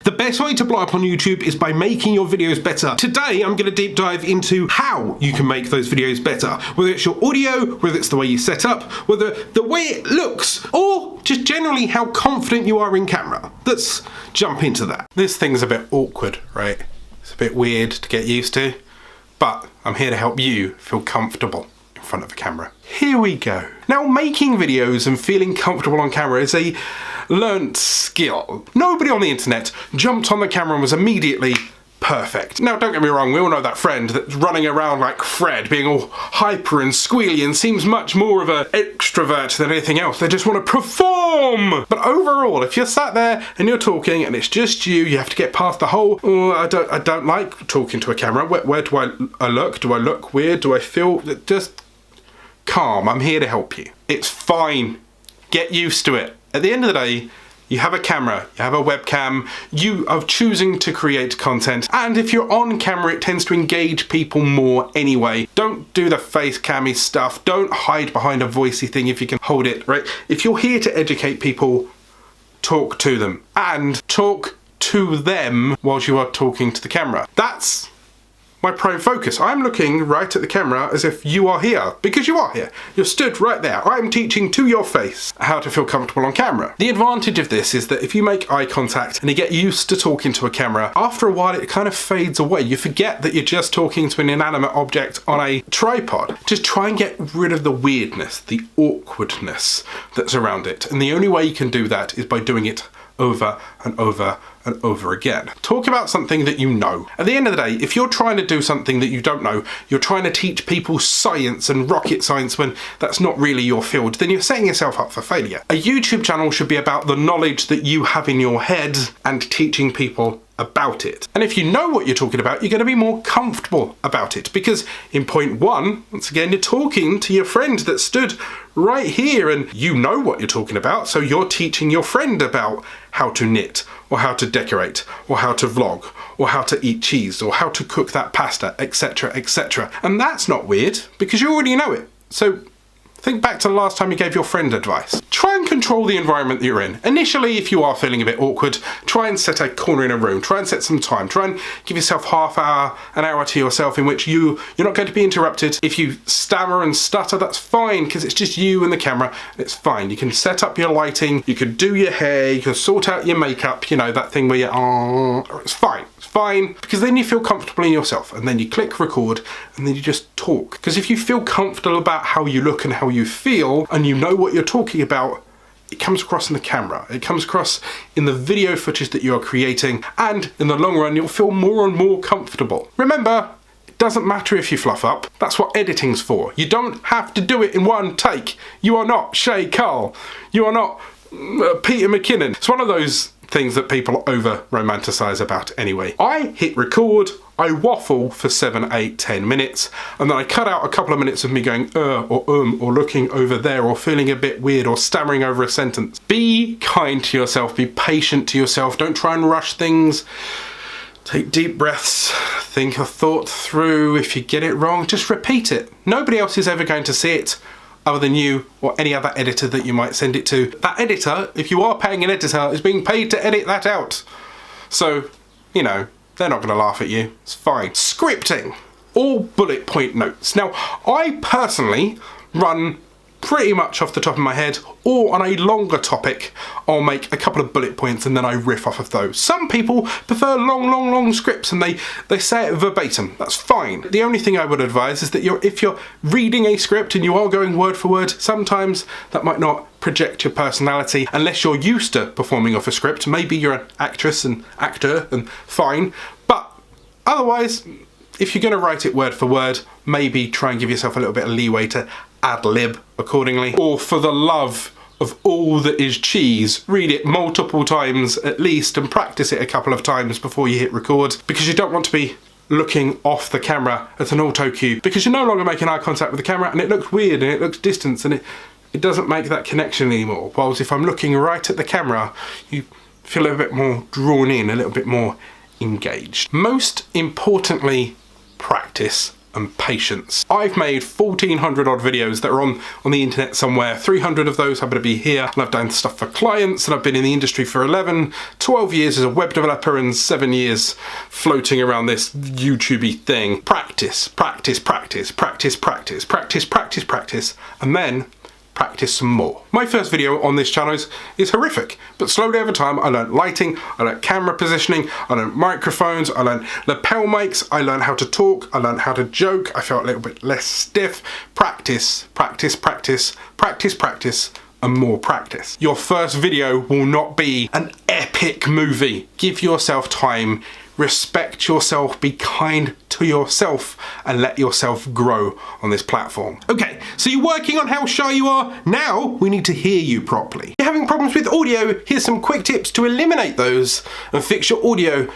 The best way to blow up on YouTube is by making your videos better. Today, I'm going to deep dive into how you can make those videos better. Whether it's your audio, whether it's the way you set up, whether the way it looks, or just generally how confident you are in camera. Let's jump into that. This thing's a bit awkward, right? It's a bit weird to get used to, but I'm here to help you feel comfortable in front of a camera. Here we go. Now, making videos and feeling comfortable on camera is a learnt skill. Nobody on the internet jumped on the camera and was immediately perfect. Now, don't get me wrong, we all know that friend that's running around like Fred, being all hyper and squealy and seems much more of an extrovert than anything else. They just want to perform! But overall, if you're sat there and you're talking and it's just you, you have to get past the whole, oh, I don't like talking to a camera. Where do I look? Do I look weird? Do I feel... Just calm. I'm here to help you. It's fine. Get used to it. At the end of the day, you have a camera, you have a webcam, you are choosing to create content, and if you're on camera, it tends to engage people more anyway. Don't do the face cammy stuff, don't hide behind a voicey thing if you can hold it, right? If you're here to educate people, talk to them, and talk to them whilst you are talking to the camera. That's my prime focus. I'm looking right at the camera as if you are here, because you are here. You're stood right there. I'm teaching to your face how to feel comfortable on camera. The advantage of this is that if you make eye contact and you get used to talking to a camera, after a while it kind of fades away. You forget that you're just talking to an inanimate object on a tripod. Just try and get rid of the weirdness, the awkwardness that's around it. And the only way you can do that is by doing it over and over and over again. Talk about something that you know. At the end of the day, if you're trying to do something that you don't know, you're trying to teach people science and rocket science when that's not really your field, then you're setting yourself up for failure. A YouTube channel should be about the knowledge that you have in your head and teaching people about it. And if you know what you're talking about, you're going to be more comfortable about it, because in point one, once again, you're talking to your friend that stood right here and you know what you're talking about, so you're teaching your friend about how to knit, or how to decorate, or how to vlog, or how to eat cheese, or how to cook that pasta, etc, etc. And that's not weird, because you already know it. So think back to the last time you gave your friend advice. Try and control the environment that you're in. Initially, if you are feeling a bit awkward, try and set a corner in a room. Try and set some time. Try and give yourself half hour, an hour to yourself in which you're not going to be interrupted. If you stammer and stutter, that's fine, because it's just you and the camera. It's fine. You can set up your lighting. You can do your hair. You can sort out your makeup. You know, that thing where you're, it's fine. It's fine, because then you feel comfortable in yourself, and then you click record, and then you just talk. Because if you feel comfortable about how you look and how you feel, and you know what you're talking about, it comes across in the camera, it comes across in the video footage that you're creating, and in the long run you'll feel more and more comfortable. Remember, it doesn't matter if you fluff up, that's what editing's for. You don't have to do it in one take. You are not Shay Carl, you are not Peter McKinnon. It's one of those things that people over romanticize about anyway. I hit record, I waffle for 7, 8, 10 minutes, and then I cut out a couple of minutes of me going or looking over there, or feeling a bit weird, or stammering over a sentence. Be kind to yourself, be patient to yourself, don't try and rush things. Take deep breaths, think a thought through. If you get it wrong, just repeat it. Nobody else is ever going to see it other than you or any other editor that you might send it to. That editor, if you are paying an editor, is being paid to edit that out. So, you know, they're not going to laugh at you. It's fine. Scripting. All bullet point notes. Now, I personally run pretty much off the top of my head, or on a longer topic, I'll make a couple of bullet points and then I riff off of those. Some people prefer long scripts and they say it verbatim. That's fine. The only thing I would advise is that if you're reading a script and you are going word for word, sometimes that might not project your personality unless you're used to performing off a script. Maybe you're an actress and actor and fine, but otherwise, if you're going to write it word for word, maybe try and give yourself a little bit of leeway to ad-lib accordingly. Or for the love of all that is cheese, read it multiple times at least and practice it a couple of times before you hit record, because you don't want to be looking off the camera at an auto cue, because you're no longer making eye contact with the camera and it looks weird and it looks distant and it doesn't make that connection anymore. Whilst if I'm looking right at the camera, you feel a bit more drawn in, a little bit more engaged. Most importantly, practice and patience. I've made 1,400 odd videos that are on the internet somewhere. 300 of those happen to be here, and I've done stuff for clients, and I've been in the industry for 11, 12 years as a web developer and 7 years floating around this YouTube-y thing. Practice, practice, practice, practice, practice, practice, practice, practice, and then practice some more. My first video on this channel is horrific, but slowly over time I learned lighting, I learned camera positioning, I learned microphones, I learned lapel mics, I learned how to talk, I learned how to joke, I felt a little bit less stiff. Practice, practice, practice, practice, practice, and more practice. Your first video will not be an epic movie. Give yourself time, respect yourself, be kind to yourself, and let yourself grow on this platform. Okay, so you're working on how shy you are. Now we need to hear you properly. If you're having problems with audio, here's some quick tips to eliminate those and fix your audio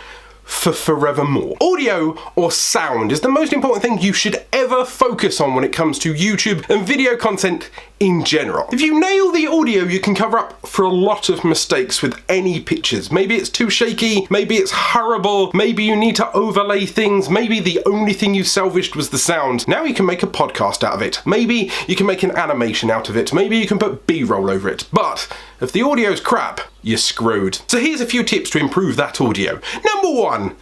for forevermore. Audio or sound is the most important thing you should ever focus on when it comes to YouTube and video content in general. If you nail the audio, you can cover up for a lot of mistakes with any pictures. Maybe it's too shaky, maybe it's horrible, maybe you need to overlay things, maybe the only thing you salvaged was the sound. Now you can make a podcast out of it. Maybe you can make an animation out of it. Maybe you can put B-roll over it. But if the audio's crap, you're screwed. So here's a few tips to improve that audio. Number one,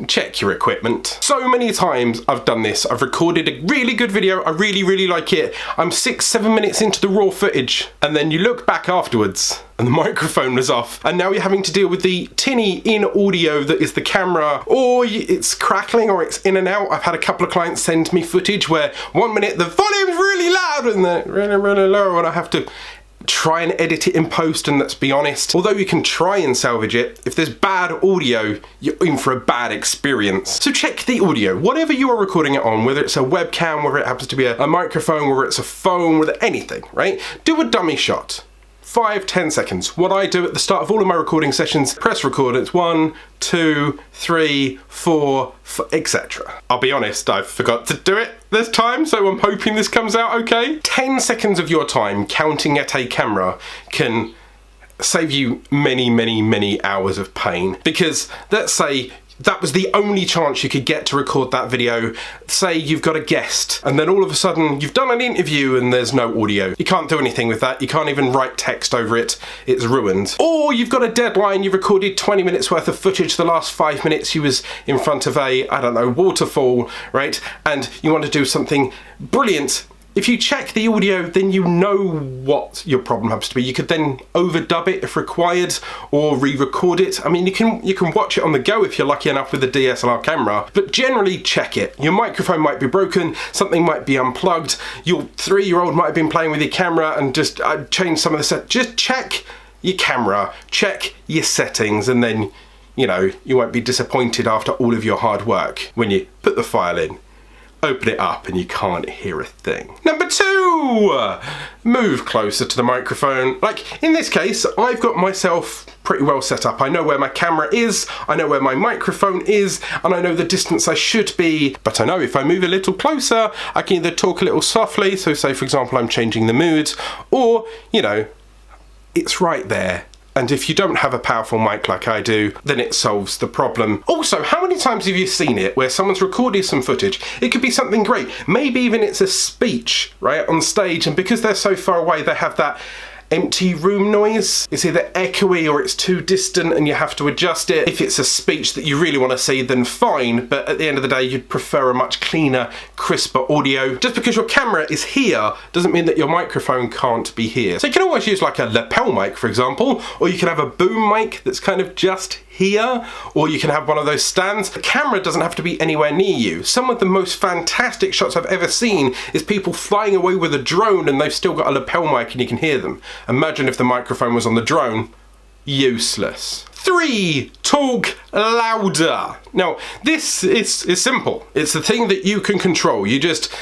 check your equipment. So many times I've done this. I've recorded a really good video. I really like it. I'm 6-7 minutes into the raw footage, and then you look back afterwards and the microphone was off, and now you're having to deal with the tinny in audio that is the camera, or it's crackling or it's in and out. I've had a couple of clients send me footage where 1 minute the volume's really loud and then really low, and I have to try and edit it in post. And let's be honest, although you can try and salvage it, if there's bad audio, you're in for a bad experience. So check the audio, whatever you are recording it on, whether it's a webcam, whether it happens to be a microphone, whether it's a phone, whether anything, right? Do a dummy shot. 5-10 seconds. What I do at the start of all of my recording sessions, press record, it's 1, 2, 3, 4, etc. I'll be honest, I forgot to do it this time, so I'm hoping this comes out okay. 10 seconds of your time counting at a camera can save you many hours of pain. Because let's say that was the only chance you could get to record that video. Say you've got a guest, and then all of a sudden you've done an interview and there's no audio. You can't do anything with that. You can't even write text over it. It's ruined. Or you've got a deadline, you've recorded 20 minutes worth of footage. The last 5 minutes you was in front of a, I don't know, waterfall, right? And you want to do something brilliant. If you check the audio, then you know what your problem happens to be. You could then overdub it if required, or re-record it. I mean, you can watch it on the go if you're lucky enough with a DSLR camera, but generally check it. Your microphone might be broken, something might be unplugged, your 3-year-old might have been playing with your camera and just changed some of the set. Just check your camera, check your settings, and then, you know, you won't be disappointed after all of your hard work when you put the file in. Open it up and you can't hear a thing. Number 2, move closer to the microphone. Like in this case, I've got myself pretty well set up. I know where my camera is, I know where my microphone is, and I know the distance I should be, but I know if I move a little closer, I can either talk a little softly, so say for example I'm changing the mood, or, you know, it's right there. And if you don't have a powerful mic like I do, then it solves the problem. Also, how many times have you seen it where someone's recorded some footage? It could be something great. Maybe even it's a speech, right, on stage, and because they're so far away, they have that empty room noise. It's either echoey or it's too distant and you have to adjust it. If it's a speech that you really want to see, then fine, but at the end of the day you'd prefer a much cleaner, crisper audio. Just because your camera is here doesn't mean that your microphone can't be here. So you can always use like a lapel mic, for example, or you can have a boom mic that's kind of just here, or you can have one of those stands. The camera doesn't have to be anywhere near you. Some of the most fantastic shots I've ever seen is people flying away with a drone and they've still got a lapel mic and you can hear them. Imagine if the microphone was on the drone. Useless. 3, talk louder. Now, this is simple. It's the thing that you can control. You just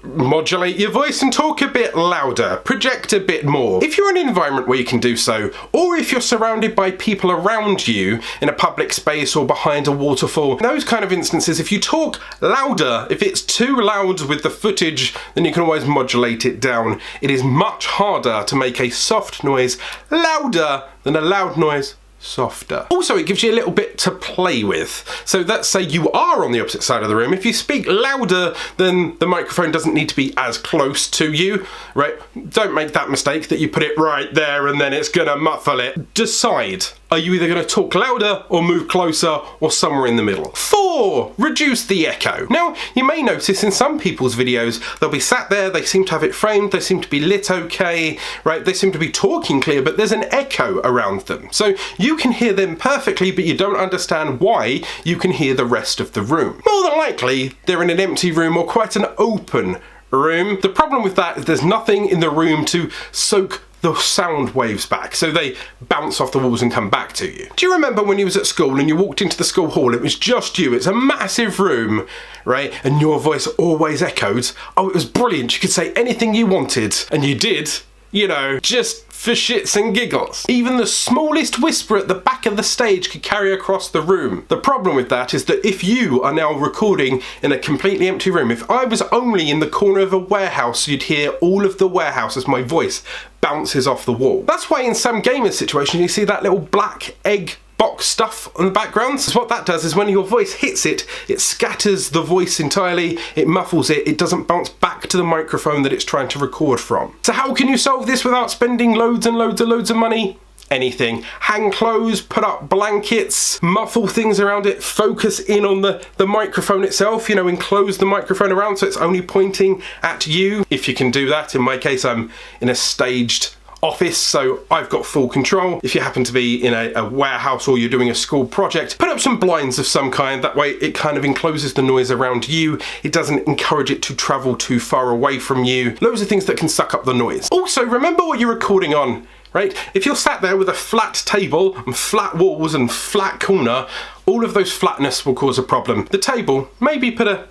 modulate your voice and talk a bit louder, project a bit more. If you're in an environment where you can do so, or if you're surrounded by people around you in a public space or behind a waterfall, in those kind of instances, if you talk louder, if it's too loud with the footage, then you can always modulate it down. It is much harder to make a soft noise louder than a loud noise softer. Also, it gives you a little bit to play with. So let's say you are on the opposite side of the room. If you speak louder, then the microphone doesn't need to be as close to you, right? Don't make that mistake that you put it right there and then it's gonna muffle it. Decide. Are you either going to talk louder or move closer or somewhere in the middle? 4. Reduce the echo. Now, you may notice in some people's videos, they'll be sat there, they seem to have it framed, they seem to be lit okay, right? They seem to be talking clear, but there's an echo around them. So you can hear them perfectly, but you don't understand why you can hear the rest of the room. More than likely, they're in an empty room or quite an open room. The problem with that is there's nothing in the room to soak the sound waves back, so they bounce off the walls and come back to you. Do you remember when you was at school and you walked into the school hall, it was just you, it's a massive room, right, and your voice always echoed? Oh, it was brilliant, you could say anything you wanted, and you did, you know, just for shits and giggles. Even the smallest whisper at the back of the stage could carry across the room. The problem with that is that if you are now recording in a completely empty room, if I was only in the corner of a warehouse, you'd hear all of the warehouse as my voice bounces off the wall. That's why in some gaming situations you see that little black egg box stuff on the background. So what that does is when your voice hits it, it scatters the voice entirely, it muffles it, it doesn't bounce back to the microphone that it's trying to record from. So how can you solve this without spending loads and loads of money? Anything. Hang clothes, put up blankets, muffle things around it, focus in on the microphone itself, you know, enclose the microphone around so it's only pointing at you. If you can do that. In my case, I'm in a staged office, so I've got full control. If you happen to be in a warehouse or you're doing a school project, put up some blinds of some kind. That way it kind of encloses the noise around you. It doesn't encourage it to travel too far away from you. Loads of things that can suck up the noise. Also, remember what you're recording on, right? If you're sat there with a flat table and flat walls and flat corner, all of those flatness will cause a problem. The table, maybe put a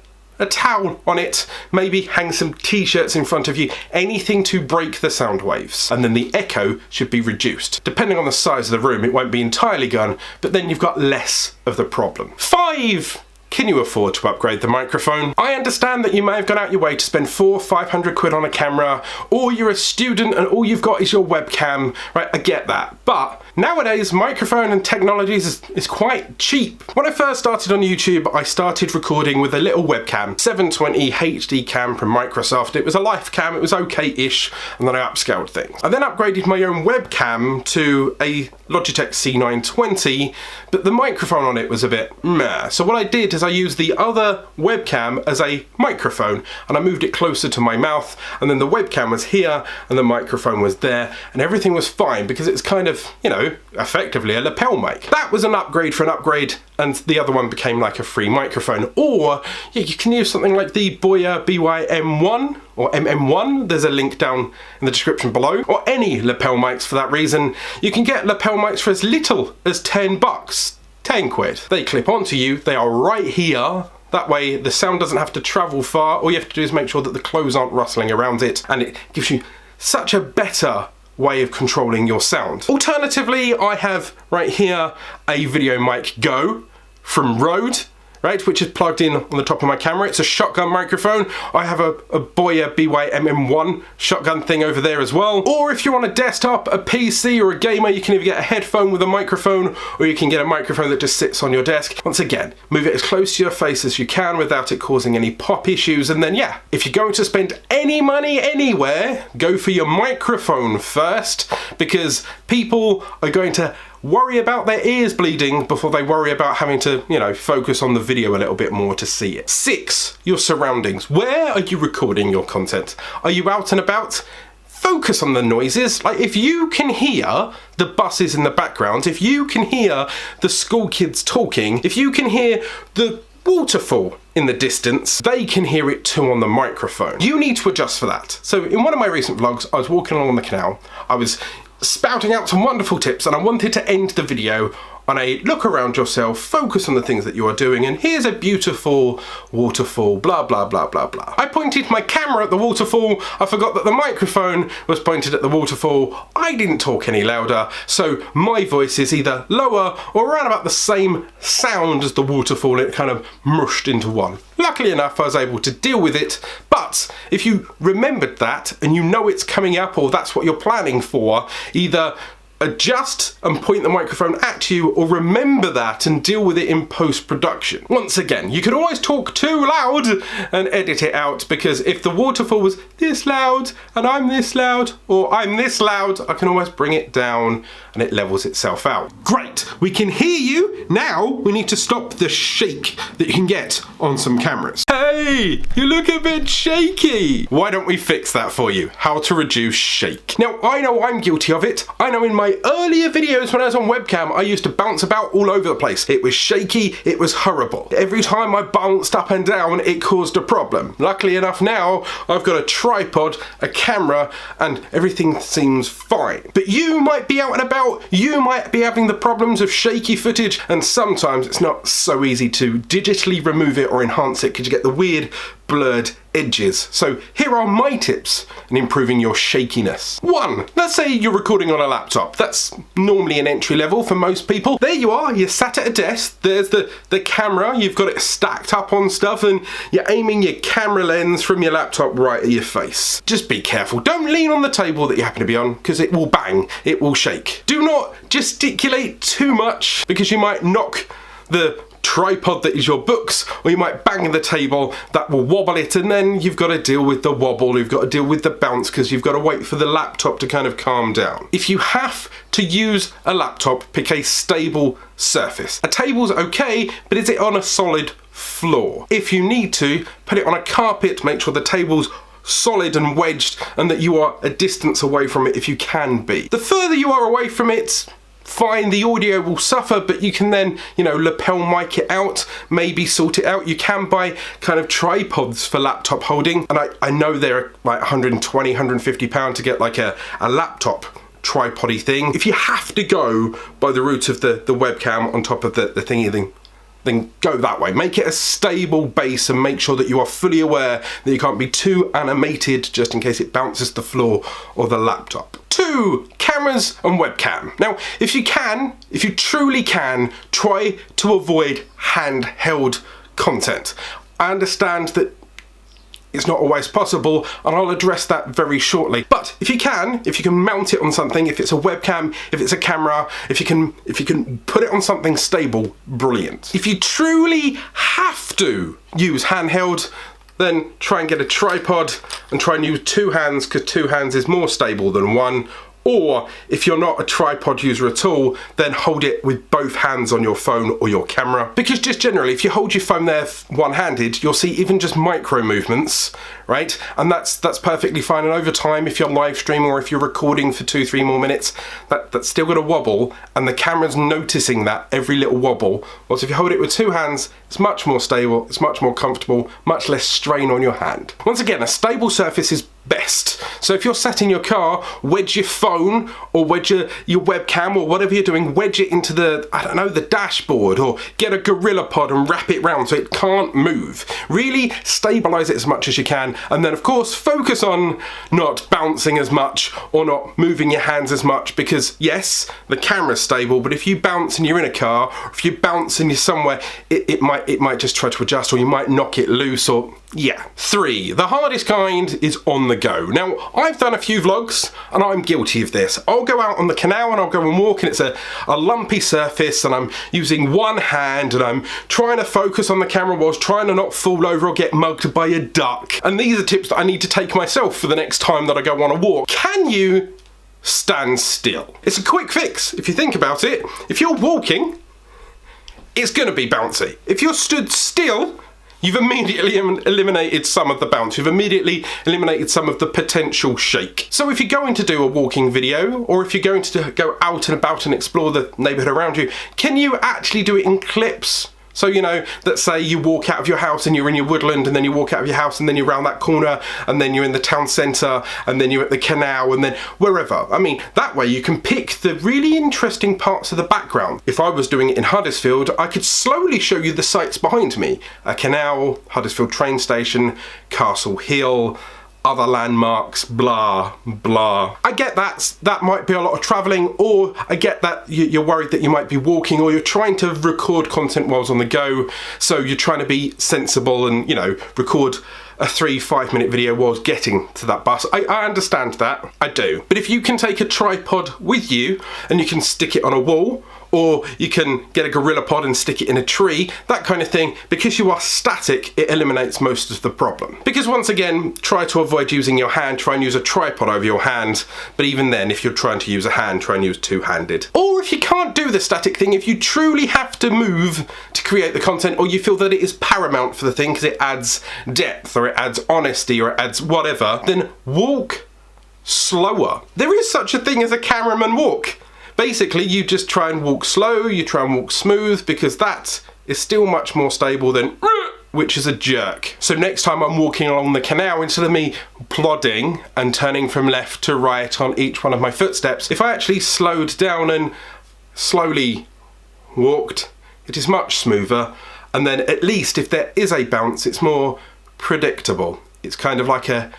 towel on it, maybe hang some t-shirts in front of you, anything to break the sound waves. And then the echo should be reduced. Depending on the size of the room, it won't be entirely gone, but then you've got less of the problem. 5. Can you afford to upgrade the microphone? I understand that you may have gone out your way to spend 400-500 quid on a camera, or you're a student and all you've got is your webcam, right? I get that. But nowadays, microphone and technologies is quite cheap. When I first started on YouTube, I started recording with a little webcam, 720 HD cam from Microsoft. It was a life cam, it was okay-ish, and then I upscaled things. I then upgraded my own webcam to a Logitech C920, but the microphone on it was a bit meh. So what I did is I used the other webcam as a microphone, and I moved it closer to my mouth, and then the webcam was here and the microphone was there, and everything was fine because it's kind of, you know, effectively a lapel mic. That was an upgrade for an upgrade, and the other one became like a free microphone. Or yeah, you can use something like the Boya BY-M1 or MM1, there's a link down in the description below, or any lapel mics for that reason. You can get lapel mics for as little as 10 bucks, 10 quid. They clip onto you, they are right here. That way the sound doesn't have to travel far. All you have to do is make sure that the clothes aren't rustling around it, and it gives you such a better way of controlling your sound. Alternatively, I have right here a Video Mic Go from Rode, right, which is plugged in on the top of my camera. It's a shotgun microphone. I have a Boya BY-MM1 shotgun thing over there as well. Or if you're on a desktop, a PC or a gamer, you can either get a headphone with a microphone, or you can get a microphone that just sits on your desk. Once again, move it as close to your face as you can without it causing any pop issues. And then yeah, if you're going to spend any money anywhere, go for your microphone first, because people are going to worry about their ears bleeding before they worry about having to, you know, focus on the video a little bit more to see it. 6, your surroundings. Where are you recording your content? Are you out and about? Focus on the noises. Like, if you can hear the buses in the background, if you can hear the school kids talking, if you can hear the waterfall in the distance, they can hear it too on the microphone. You need to adjust for that. So in one of my recent vlogs, I was walking along the canal, I was spouting out some wonderful tips, and I wanted to end the video on a look around yourself, focus on the things that you are doing, and here's a beautiful waterfall, blah blah blah blah blah. I pointed my camera at the waterfall, I forgot that the microphone was pointed at the waterfall, I didn't talk any louder, so my voice is either lower or around about the same sound as the waterfall, and it kind of mushed into one. Luckily enough, I was able to deal with it, but if you remembered that and you know it's coming up, or that's what you're planning for, either adjust and point the microphone at you, or remember that and deal with it in post-production. Once again, you can always talk too loud and edit it out, because if the waterfall was this loud and I'm this loud, or I'm this loud, I can always bring it down and it levels itself out. Great, we can hear you. Now we need to stop the shake that you can get on some cameras. Hey, you look a bit shaky. Why don't we fix that for you? How to reduce shake. Now, I know I'm guilty of it. I know in my earlier videos when I was on webcam, I used to bounce about all over the place. It was shaky, it was horrible. Every time I bounced up and down, it caused a problem. Luckily enough now, I've got a tripod, a camera, and everything seems fine. But you might be out and about, you might be having the problems of shaky footage, and sometimes it's not so easy to digitally remove it or enhance it because you get the weird blurred edges. So here are my tips in improving your shakiness. 1. Let's say you're recording on a laptop. That's normally an entry level for most people. There you are, you're sat at a desk, there's the camera, you've got it stacked up on stuff, and you're aiming your camera lens from your laptop right at your face. Just be careful. Don't lean on the table that you happen to be on, because it will bang, it will shake. Do not gesticulate too much, because you might knock the tripod that is your books, or you might bang the table that will wobble it, and then you've got to deal with the wobble, you've got to deal with the bounce, because you've got to wait for the laptop to kind of calm down. If you have to use a laptop, pick a stable surface. A table's okay, but is it on a solid floor? If you need to, put it on a carpet, make sure the table's solid and wedged and that you are a distance away from it if you can be. The further you are away from it, fine, the audio will suffer, but you can then, you know, lapel mic it out, maybe sort it out. You can buy kind of tripods for laptop holding, and I know they're like 120, 150 pounds to get like a laptop tripod-y thing. If you have to go by the route of the webcam on top of the thingy, then go that way. Make it a stable base and make sure that you are fully aware that you can't be too animated just in case it bounces the floor or the laptop. 2. Cameras and webcam. Now, if you truly can, try to avoid handheld content. I understand that it's not always possible, and I'll address that very shortly. But if you can mount it on something, if it's a webcam, if it's a camera, if you can put it on something stable, brilliant. If you truly have to use handheld, then try and get a tripod and try and use 2 hands, because 2 hands is more stable than 1. Or if you're not a tripod user at all, then hold it with both hands on your phone or your camera. Because just generally, if you hold your phone there one-handed, you'll see even just micro movements, right? And that's perfectly fine. And over time, if you're live streaming or if you're recording for 2-3 more minutes, that's still gonna wobble, and the camera's noticing that every little wobble. Whereas if you hold it with 2 hands, it's much more stable, it's much more comfortable, much less strain on your hand. Once again, a stable surface is best. So if you're sat in your car, wedge your phone or wedge your webcam or whatever you're doing, wedge it into the dashboard, or get a gorilla pod and wrap it round so it can't move. Really stabilize it as much as you can, and then of course focus on not bouncing as much or not moving your hands as much, because yes, the camera's stable, but if you bounce and you're in a car, or if you bounce and you're somewhere, it might just try to adjust, or you might knock it loose, or yeah. 3. The hardest kind is on the go. Now, I've done a few vlogs and I'm guilty of this. I'll go out on the canal and I'll go and walk, and it's a lumpy surface, and I'm using one hand and I'm trying to focus on the camera whilst trying to not fall over or get mugged by a duck. And these are tips that I need to take myself for the next time that I go on a walk. Can you stand still? It's a quick fix if you think about it. If you're walking, it's going to be bouncy. If you're stood still, you've immediately eliminated some of the bounce. You've immediately eliminated some of the potential shake. So if you're going to do a walking video, or if you're going to go out and about and explore the neighborhood around you, can you actually do it in clips? So, you know, let's say you walk out of your house and you're in your woodland, and then you walk out of your house and then you're around that corner, and then you're in the town centre, and then you're at the canal, and then wherever. I mean, that way you can pick the really interesting parts of the background. If I was doing it in Huddersfield, I could slowly show you the sights behind me. A canal, Huddersfield train station, Castle Hill, other landmarks, blah, blah. I get that might be a lot of traveling, or I get that you're worried that you might be walking, or you're trying to record content whilst on the go, so you're trying to be sensible and, you know, record a 3-5 minute video whilst getting to that bus. I understand that, I do. But if you can take a tripod with you and you can stick it on a wall, or you can get a gorilla pod and stick it in a tree, that kind of thing, because you are static, it eliminates most of the problem. Because once again, try to avoid using your hand, try and use a tripod over your hand, but even then, if you're trying to use a hand, try and use two-handed. Or if you can't do the static thing, if you truly have to move to create the content, or you feel that it is paramount for the thing because it adds depth, or it adds honesty, or it adds whatever, then walk slower. There is such a thing as a cameraman walk. Basically, you just try and walk slow, you try and walk smooth, because that is still much more stable than which is a jerk. So next time I'm walking along the canal, instead of me plodding and turning from left to right on each one of my footsteps, if I actually slowed down and slowly walked, it is much smoother. And then at least if there is a bounce, it's more predictable. It's kind of like a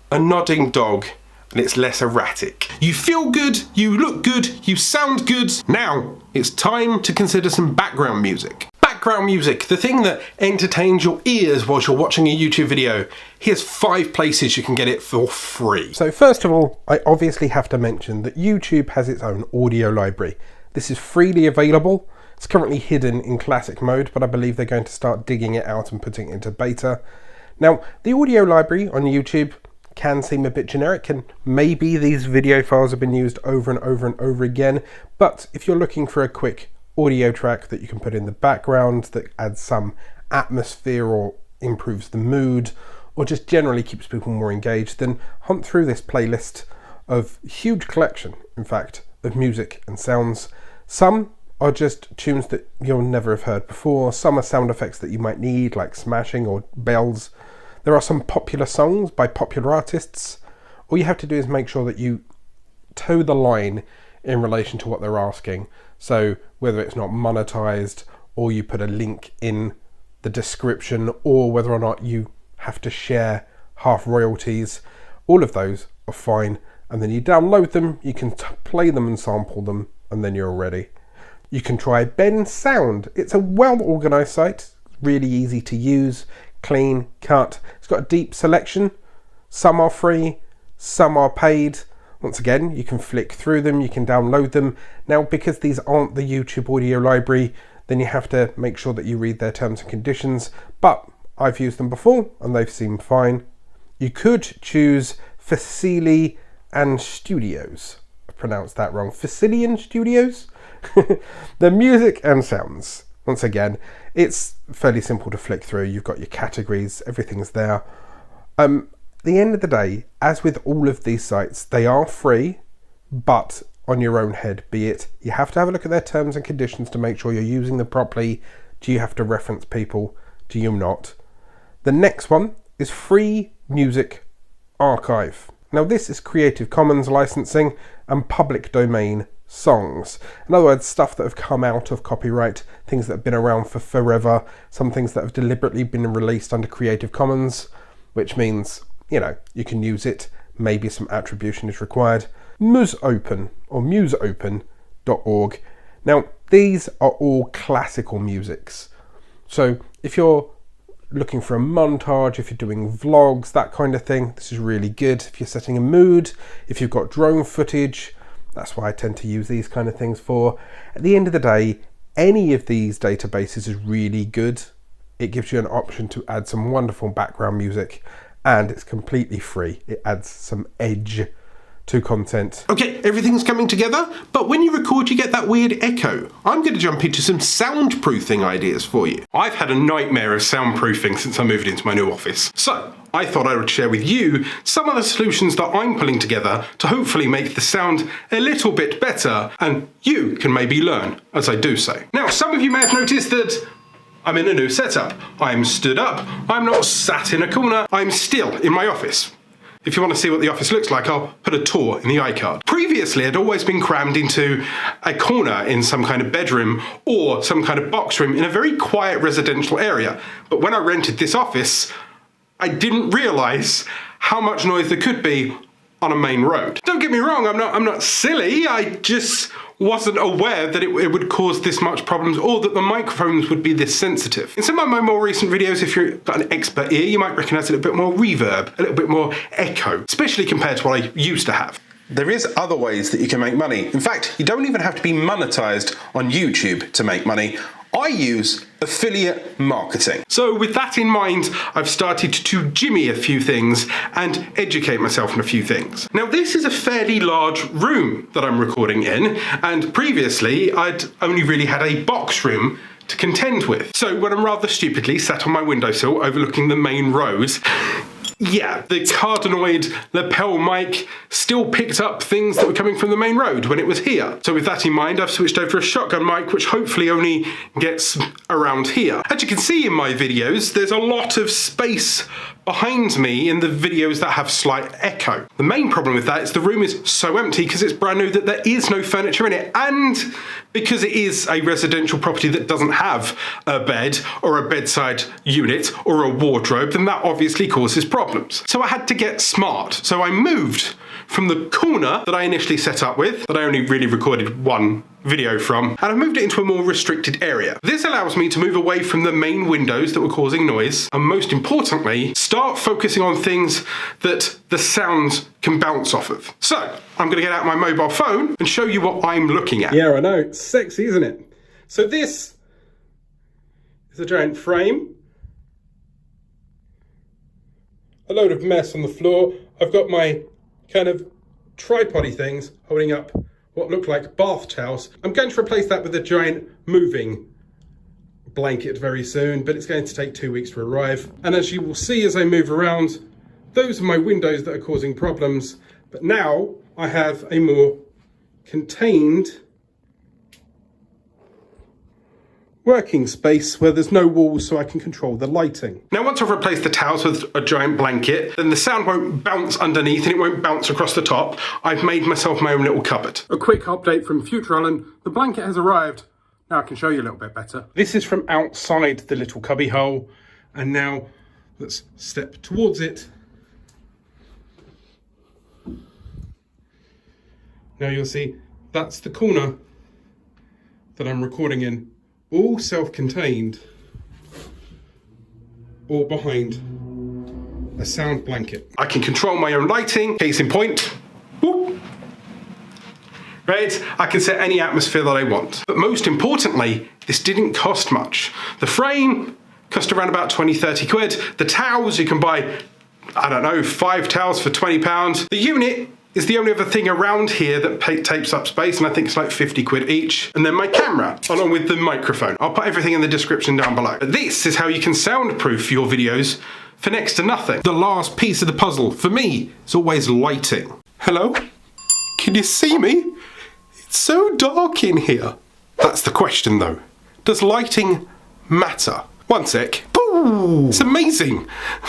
nodding dog, and it's less erratic. You feel good, you look good, you sound good. Now it's time to consider some background music. Background music, the thing that entertains your ears whilst you're watching a YouTube video. Here's 5 places you can get it for free. So first of all, I obviously have to mention that YouTube has its own audio library. This is freely available. It's currently hidden in classic mode, but I believe they're going to start digging it out and putting it into beta. Now, the audio library on YouTube can seem a bit generic, and maybe these video files have been used over and over and over again, but if you're looking for a quick audio track that you can put in the background that adds some atmosphere or improves the mood, or just generally keeps people more engaged, then hunt through this playlist of huge collection, in fact, of music and sounds. Some are just tunes that you'll never have heard before, some are sound effects that you might need, like smashing or bells. There are some popular songs by popular artists. All you have to do is make sure that you toe the line in relation to what they're asking. So whether it's not monetized, or you put a link in the description, or whether or not you have to share half royalties, all of those are fine. And then you download them, you can play them and sample them, and then you're ready. You can try Bensound. It's a well-organized site, really easy to use. Clean, cut. It's got a deep selection. Some are free, some are paid. Once again, you can flick through them, you can download them. Now, because these aren't the YouTube audio library, then you have to make sure that you read their terms and conditions. But I've used them before and they've seemed fine. You could choose Facili and Studios. I pronounced that wrong. Facilian Studios? The music and sounds. Once again, it's fairly simple to flick through. You've got your categories, everything's there. At the end of the day, as with all of these sites, they are free, but on your own head, be it. You have to have a look at their terms and conditions to make sure you're using them properly. Do you have to reference people? Do you not? The next one is Free Music Archive. Now this is Creative Commons licensing and public domain songs. In other words, stuff that have come out of copyright, things that have been around for forever, some things that have deliberately been released under Creative Commons, which means, you know, you can use it, maybe some attribution is required. Musopen or musopen.org. Now, these are all classical musics. So if you're looking for a montage, if you're doing vlogs, that kind of thing, this is really good. If you're setting a mood, if you've got drone footage, that's why I tend to use these kind of things for. At the end of the day, any of these databases is really good. It gives you an option to add some wonderful background music, and it's completely free. It adds some edge to content. Okay, everything's coming together, but when you record you get that weird echo. I'm going to jump into some soundproofing ideas for you. I've had a nightmare of soundproofing since I moved into my new office. So I thought I would share with you some of the solutions that I'm pulling together to hopefully make the sound a little bit better, and you can maybe learn as I do so. Now, some of you may have noticed that I'm in a new setup. I'm stood up, I'm not sat in a corner, I'm still in my office. If you want to see what the office looks like, I'll put a tour in the iCard. Previously, I'd always been crammed into a corner in some kind of bedroom or some kind of box room in a very quiet residential area. But when I rented this office, I didn't realise how much noise there could be on a main road. Don't get me wrong, I'm not silly, I just wasn't aware that it would cause this much problems or that the microphones would be this sensitive. In some of my more recent videos, if you've got an expert ear, you might recognize a little bit more reverb, a little bit more echo, especially compared to what I used to have. There is other ways that you can make money. In fact, you don't even have to be monetized on YouTube to make money. I use affiliate marketing. So with that in mind, I've started to jimmy a few things and educate myself on a few things. Now, this is a fairly large room that I'm recording in, and previously I'd only really had a box room to contend with. So when I'm rather stupidly sat on my windowsill overlooking the main road, yeah, the cardioid lapel mic still picked up things that were coming from the main road when it was here. So with that in mind, I've switched over to a shotgun mic, which hopefully only gets around here. As you can see in my videos, there's a lot of space behind me in the videos that have slight echo. The main problem with that is the room is so empty because it's brand new that there is no furniture in it, and because it is a residential property that doesn't have a bed or a bedside unit or a wardrobe, then that obviously causes problems. So I had to get smart. So I moved from the corner that I initially set up with, that I only really recorded one video from, and I've moved it into a more restricted area. This allows me to move away from the main windows that were causing noise, and most importantly, start focusing on things that the sounds can bounce off of. So I'm gonna get out my mobile phone and show you what I'm looking at. Yeah, I know, it's sexy, isn't it? So this is a giant frame, a load of mess on the floor. I've got my kind of tripod-y things holding up what look like bath towels. I'm going to replace that with a giant moving blanket very soon, but it's going to take 2 weeks to arrive. And as you will see as I move around, those are my windows that are causing problems. But now I have a more contained working space where there's no walls, so I can control the lighting. Now, once I've replaced the towels with a giant blanket, then the sound won't bounce underneath and it won't bounce across the top. I've made myself my own little cupboard. A quick update from Future Alan. The blanket has arrived. Now I can show you a little bit better. This is from outside the little cubby hole. And now let's step towards it. Now you'll see that's the corner that I'm recording in. All self-contained, all behind a sound blanket. I can control my own lighting, case in point. Whoop. Right, I can set any atmosphere that I want. But most importantly, this didn't cost much. The frame cost around about 20-30 quid. The towels, you can buy, I don't know, 5 towels for £20. The unit is the only other thing around here that takes up space, and I think it's like 50 quid each. And then my camera, along with the microphone. I'll put everything in the description down below. This is how you can soundproof your videos for next to nothing. The last piece of the puzzle, for me, is always lighting. Hello? Can you see me? It's so dark in here. That's the question though. Does lighting matter? One sec. Ooh, it's amazing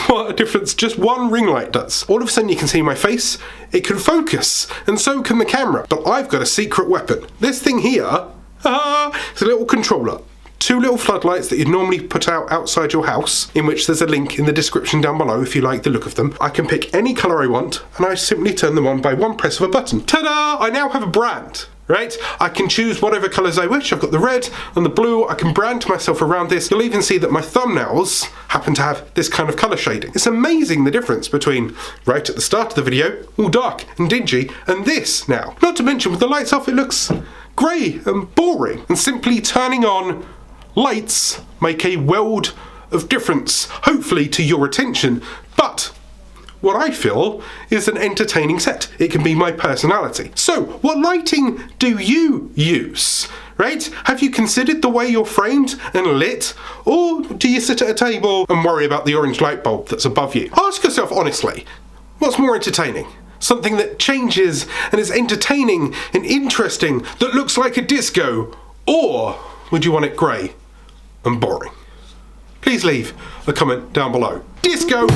what a difference just one ring light does. All of a sudden you can see my face, it can focus, and so can the camera. But I've got a secret weapon. This thing here, it's a little controller. 2 little floodlights that you'd normally put out outside your house, in which there's a link in the description down below if you like the look of them. I can pick any colour I want, and I simply turn them on by one press of a button. Ta-da! I now have a brand. Right? I can choose whatever colours I wish. I've got the red and the blue. I can brand myself around this. You'll even see that my thumbnails happen to have this kind of colour shading. It's amazing the difference between right at the start of the video, all dark and dingy, and this now. Not to mention with the lights off, it looks grey and boring. And simply turning on lights make a world of difference, hopefully to your attention. But what I feel is an entertaining set. It can be my personality. So, what lighting do you use? Right? Have you considered the way you're framed and lit? Or do you sit at a table and worry about the orange light bulb that's above you? Ask yourself honestly, what's more entertaining? Something that changes and is entertaining and interesting that looks like a disco? Or would you want it grey and boring? Please leave a comment down below. Disco!